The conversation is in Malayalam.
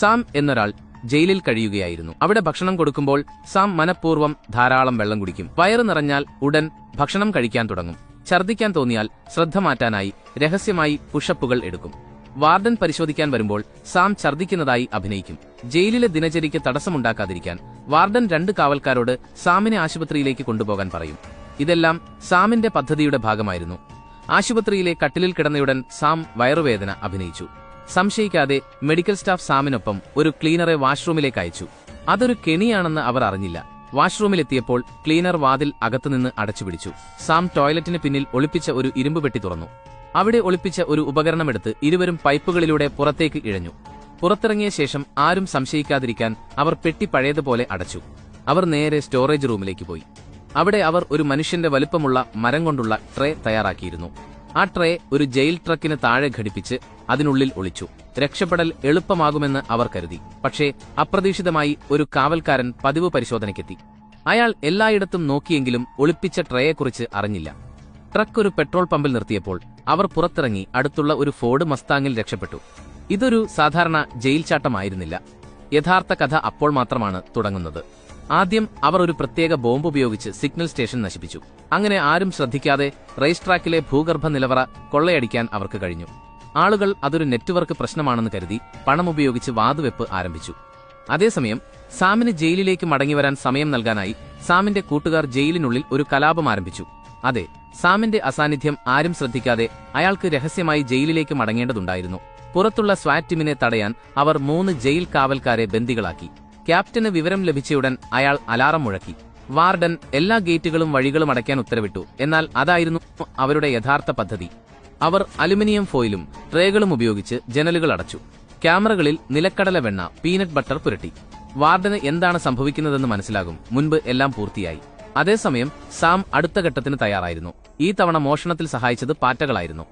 സാം എന്നൊരാൾ ജയിലിൽ കഴിയുകയായിരുന്നു. അവിടെ ഭക്ഷണം കൊടുക്കുമ്പോൾ സാം മനഃപൂർവ്വം ധാരാളം വെള്ളം കുടിക്കും. വയറ് നിറഞ്ഞാൽ ഉടൻ ഭക്ഷണം കഴിക്കാൻ തുടങ്ങും. ഛർദ്ദിക്കാൻ തോന്നിയാൽ ശ്രദ്ധ മാറ്റാനായി രഹസ്യമായി പുഷപ്പുകൾ എടുക്കും. വാർഡൻ പരിശോധിക്കാൻ വരുമ്പോൾ സാം ഛർദ്ദിക്കുന്നതായി അഭിനയിക്കും. ജയിലിലെ ദിനചര്യയ്ക്ക് തടസ്സമുണ്ടാക്കാതിരിക്കാൻ വാർഡൻ 2 കാവൽക്കാരോട് സാമിനെ ആശുപത്രിയിലേക്ക് കൊണ്ടുപോകാൻ പറയും. ഇതെല്ലാം സാമിന്റെ പദ്ധതിയുടെ ഭാഗമായിരുന്നു. ആശുപത്രിയിലെ കട്ടിലിൽ കിടന്നയുടൻ സാം വയറുവേദന അഭിനയിച്ചു. സംശയിക്കാതെ മെഡിക്കൽ സ്റ്റാഫ് സാമിനൊപ്പം ഒരു ക്ലീനറെ വാഷ്റൂമിലേക്ക് അയച്ചു. അതൊരു കെണിയാണെന്ന് അവർ അറിഞ്ഞില്ല. വാഷ്റൂമിലെത്തിയപ്പോൾ ക്ലീനർ വാതിൽ അകത്തുനിന്ന് അടച്ചുപിടിച്ചു. സാം ടോയ്ലറ്റിന് പിന്നിൽ ഒളിപ്പിച്ച ഒരു ഇരുമ്പ് പെട്ടി തുറന്നു. അവിടെ ഒളിപ്പിച്ച ഒരു ഉപകരണമെടുത്ത് ഇരുവരും പൈപ്പുകളിലൂടെ പുറത്തേക്ക് ഇഴഞ്ഞു. പുറത്തിറങ്ങിയ ശേഷം ആരും സംശയിക്കാതിരിക്കാൻ അവർ പെട്ടി പഴയതുപോലെ അടച്ചു. അവർ നേരെ സ്റ്റോറേജ് റൂമിലേക്ക് പോയി. അവിടെ അവർ ഒരു മനുഷ്യന്റെ വലുപ്പമുള്ള മരം കൊണ്ടുള്ള ട്രേ തയ്യാറാക്കിയിരുന്നു. ആ ട്രേ ഒരു ജയിൽ ട്രക്കിന് താഴെ ഘടിപ്പിച്ച് അതിനുള്ളിൽ ഒളിച്ചു. രക്ഷപ്പെടൽ എളുപ്പമാകുമെന്ന് അവർ കരുതി. പക്ഷേ അപ്രതീക്ഷിതമായി ഒരു കാവൽക്കാരൻ പതിവ് പരിശോധനയ്ക്കെത്തി. അയാൾ എല്ലായിടത്തും നോക്കിയെങ്കിലും ഒളിപ്പിച്ച ട്രേയെക്കുറിച്ച് അറിഞ്ഞില്ല. ട്രക്ക് ഒരു പെട്രോൾ പമ്പിൽ നിർത്തിയപ്പോൾ അവർ പുറത്തിറങ്ങി അടുത്തുള്ള ഒരു ഫോർഡ് മസ്താങ്ങിൽ രക്ഷപ്പെട്ടു. ഇതൊരു സാധാരണ ജയിൽ ചാട്ടമായിരുന്നില്ല. യഥാർത്ഥ കഥ അപ്പോൾ മാത്രമാണ് തുടങ്ങുന്നത്. ആദ്യം അവർ ഒരു പ്രത്യേക ബോംബ് ഉപയോഗിച്ച് സിഗ്നൽ സ്റ്റേഷൻ നശിപ്പിച്ചു. അങ്ങനെ ആരും ശ്രദ്ധിക്കാതെ റേസ് ട്രാക്കിലെ ഭൂഗർഭ നിലവറ കൊള്ളയടിക്കാൻ അവർക്ക് കഴിഞ്ഞു. ആളുകൾ അതൊരു നെറ്റ്വർക്ക് പ്രശ്നമാണെന്ന് കരുതി പണമുപയോഗിച്ച് വാതുവെപ്പ് ആരംഭിച്ചു. അതേസമയം സാമിന് ജയിലിലേക്ക് മടങ്ങിവരാൻ സമയം നൽകാനായി സാമിന്റെ കൂട്ടുകാർ ജയിലിനുള്ളിൽ ഒരു കലാപം ആരംഭിച്ചു. അതെ, സാമിന്റെ അസാന്നിധ്യം ആരും ശ്രദ്ധിക്കാതെ അയാൾക്ക് രഹസ്യമായി ജയിലിലേക്ക് മടങ്ങേണ്ടതുണ്ടായിരുന്നു. പുറത്തുള്ള സ്വാറ്റ് ടീമിനെ തടയാൻ അവർ 3 ജയിൽ കാവൽക്കാരെ ബന്ദികളാക്കി. ക്യാപ്റ്റന് വിവരം ലഭിച്ചയുടൻ അയാൾ അലാറം മുഴക്കി. വാർഡൻ എല്ലാ ഗേറ്റുകളും വഴികളും അടയ്ക്കാൻ ഉത്തരവിട്ടു. എന്നാൽ അതായിരുന്നു അവരുടെ യഥാർത്ഥ പദ്ധതി. അവർ അലുമിനിയം ഫോയിലും ട്രേകളും ഉപയോഗിച്ച് ജനലുകൾ അടച്ചു. ക്യാമറകളിൽ നിലക്കടല വെണ്ണ, പീനട്ട് ബട്ടർ പുരട്ടി. വാർഡന് എന്താണ് സംഭവിക്കുന്നതെന്ന് മനസ്സിലാകും മുൻപ് എല്ലാം പൂർത്തിയായി. അതേസമയം സാം അടുത്ത ഘട്ടത്തിന് തയ്യാറായിരുന്നു. ഈ തവണ മോഷണത്തിൽ സഹായിച്ചത് പാറ്റകളായിരുന്നു.